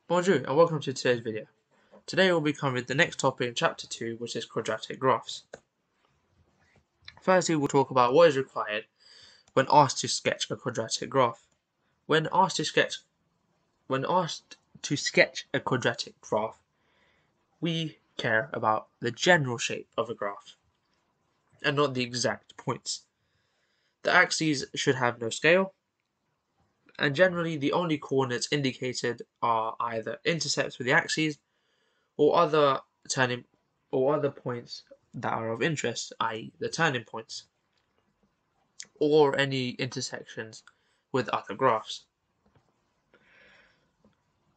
Bonjour and welcome to today's video. Today we'll be covering the next topic in chapter 2, which is quadratic graphs. Firstly, we'll talk about what is required when asked to sketch a quadratic graph. When asked to sketch a quadratic graph, we care about the general shape of a graph and not the exact points. The axes should have no scale, and generally the only coordinates indicated are either intercepts with the axes or other points that are of interest, i.e. the turning points, or any intersections with other graphs.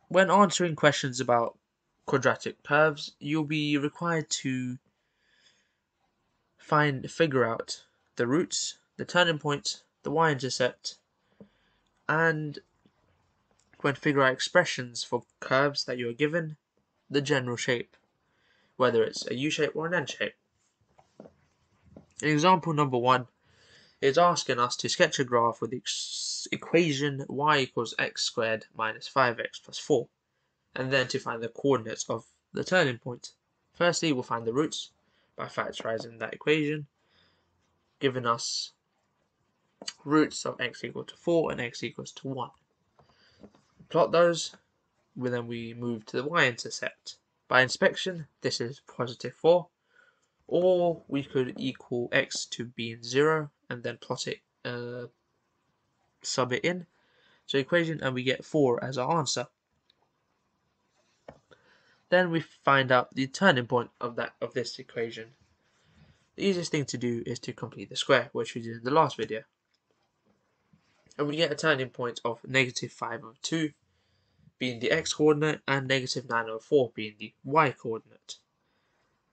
When answering questions about quadratic curves, you'll be required to figure out the roots, the turning points, the y-intercept, and when figure out expressions for curves that you are given, the general shape, whether it's a U-shape or an N-shape. In example number 1, it's asking us to sketch a graph with the equation y equals x squared minus 5x plus 4, and then to find the coordinates of the turning point. Firstly, we'll find the roots by factorizing that equation, giving us roots of x equal to 4 and x equals to 1. Plot those, then we move to the y-intercept. By inspection, this is positive 4, or we could equal x to being 0 and then plot it, sub it in to equation, and we get 4 as our answer. Then we find out the turning point of this equation. The easiest thing to do is to complete the square, which we did in the last video. And we get a turning point of negative 5 over 2 being the x coordinate and negative 9 over 4 being the y coordinate.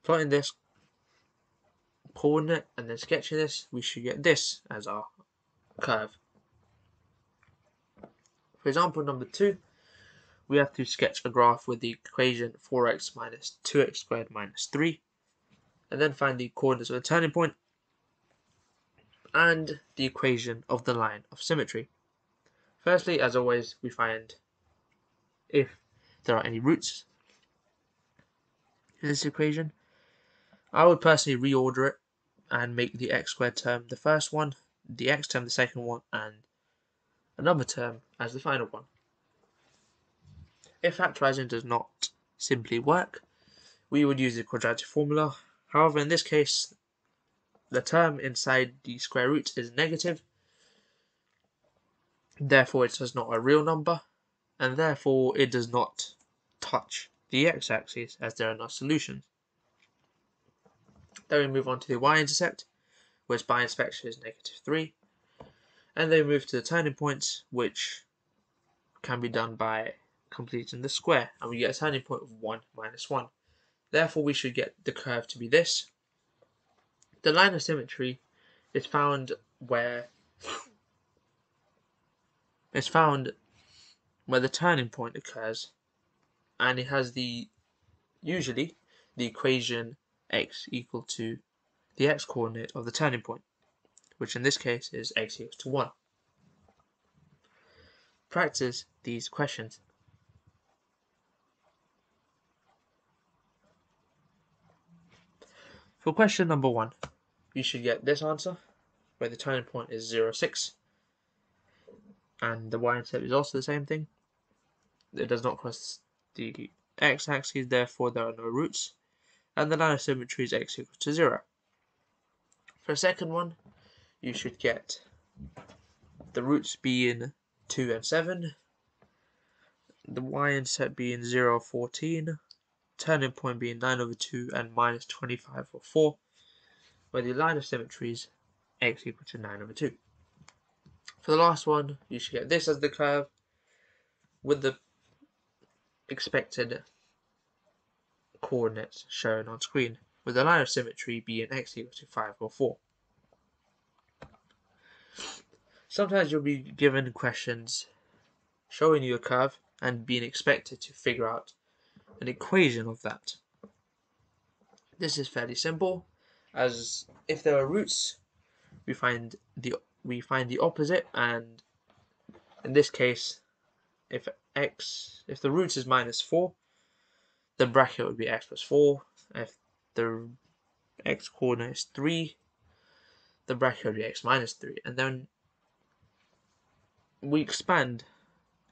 Plotting this coordinate and then sketching this, we should get this as our curve. For example number 2, we have to sketch a graph with the equation 4x minus 2x squared minus 3, and then find the coordinates of the turning point and the equation of the line of symmetry. Firstly, as always, we find if there are any roots in this equation. I would personally reorder it and make the x squared term the first one, the x term the second one, and another term as the final one. If factorizing does not simply work, we would use the quadratic formula. However, in this case, the term inside the square root is negative, therefore it is not a real number, and therefore it does not touch the x-axis as there are no solutions. Then we move on to the y-intercept, which by inspection is negative 3, and then we move to the turning points, which can be done by completing the square, and we get a turning point of 1 minus 1. Therefore we should get the curve to be this. The line of symmetry is found where the turning point occurs, and it has usually the equation x equal to the x coordinate of the turning point, which in this case is x equals to 1. Practice these questions. For question number 1, you should get this answer, where the turning point is 0, 6, and the y-intercept is also the same thing. It does not cross the x-axis, therefore there are no roots, and the line of symmetry is x equals to 0. For the second one, you should get the roots being 2 and 7, the y-intercept being 0, 14, turning point being 9 over 2 and minus 25 over 4, where the line of symmetry is x equal to 9 over 2. For the last one, you should get this as the curve with the expected coordinates shown on screen, with the line of symmetry being x equal to 5 or 4. Sometimes you'll be given questions showing you a curve and being expected to figure out an equation of that. This is fairly simple, as if there are roots, we find the opposite, and in this case, if x, if the root is minus 4, the bracket would be x plus 4. If the x coordinate is 3, the bracket would be x minus 3. And then we expand,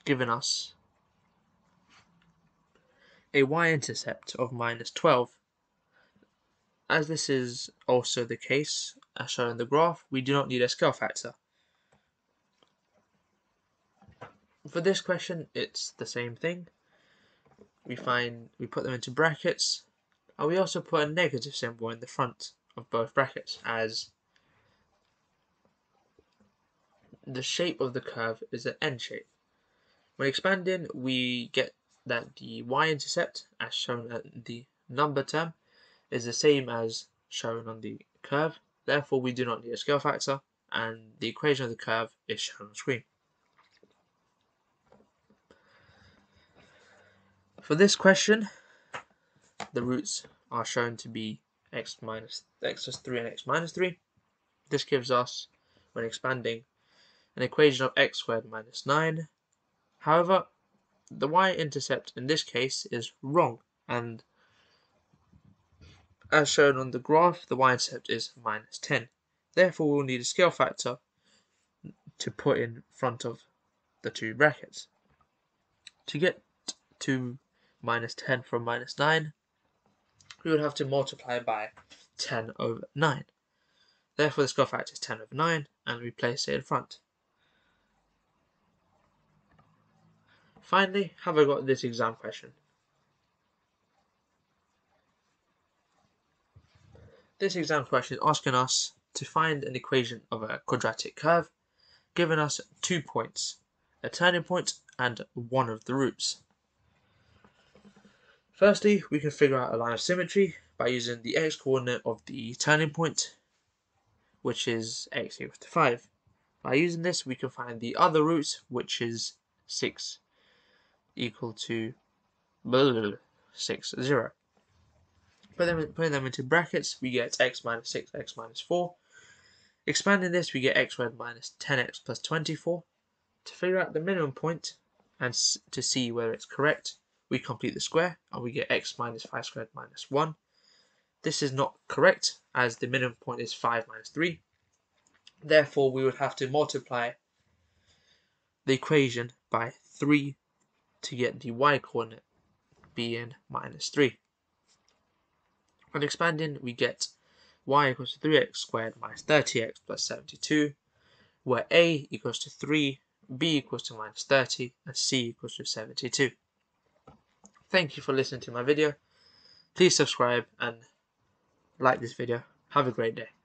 giving us a y-intercept of minus 12. As this is also the case, as shown in the graph, we do not need a scale factor. For this question, it's the same thing. We put them into brackets, and we also put a negative symbol in the front of both brackets, as the shape of the curve is an N shape. When expanding, we get that the y-intercept, as shown at the number term, is the same as shown on the curve. Therefore, we do not need a scale factor, and the equation of the curve is shown on screen. For this question, the roots are shown to be x plus 3 and x minus 3. This gives us, when expanding, an equation of x squared minus 9. However, the y-intercept in this case is wrong, and as shown on the graph, the y-intercept is minus 10. Therefore, we'll need a scale factor to put in front of the two brackets. To get to minus 10 from minus 9, we would have to multiply by 10 over 9. Therefore, the scale factor is 10 over 9, and we place it in front. Finally, have I got this exam question? This exam question is asking us to find an equation of a quadratic curve, giving us 2 points, a turning point and one of the roots. Firstly, we can figure out a line of symmetry by using the x-coordinate of the turning point, which is x equals to 5. By using this, we can find the other root, which is 6 equal to 6, 0. Putting them into brackets, we get x minus 6, x minus 4. Expanding this, we get x squared minus 10x plus 24. To figure out the minimum point and to see whether it's correct, we complete the square and we get x minus 5 squared minus 1. This is not correct, as the minimum point is 5 minus 3. Therefore, we would have to multiply the equation by 3 to get the y-coordinate being minus 3. When expanding, we get y equals to 3x squared minus 30x plus 72, where a equals to 3, b equals to minus 30, and c equals to 72. Thank you for listening to my video. Please subscribe and like this video. Have a great day.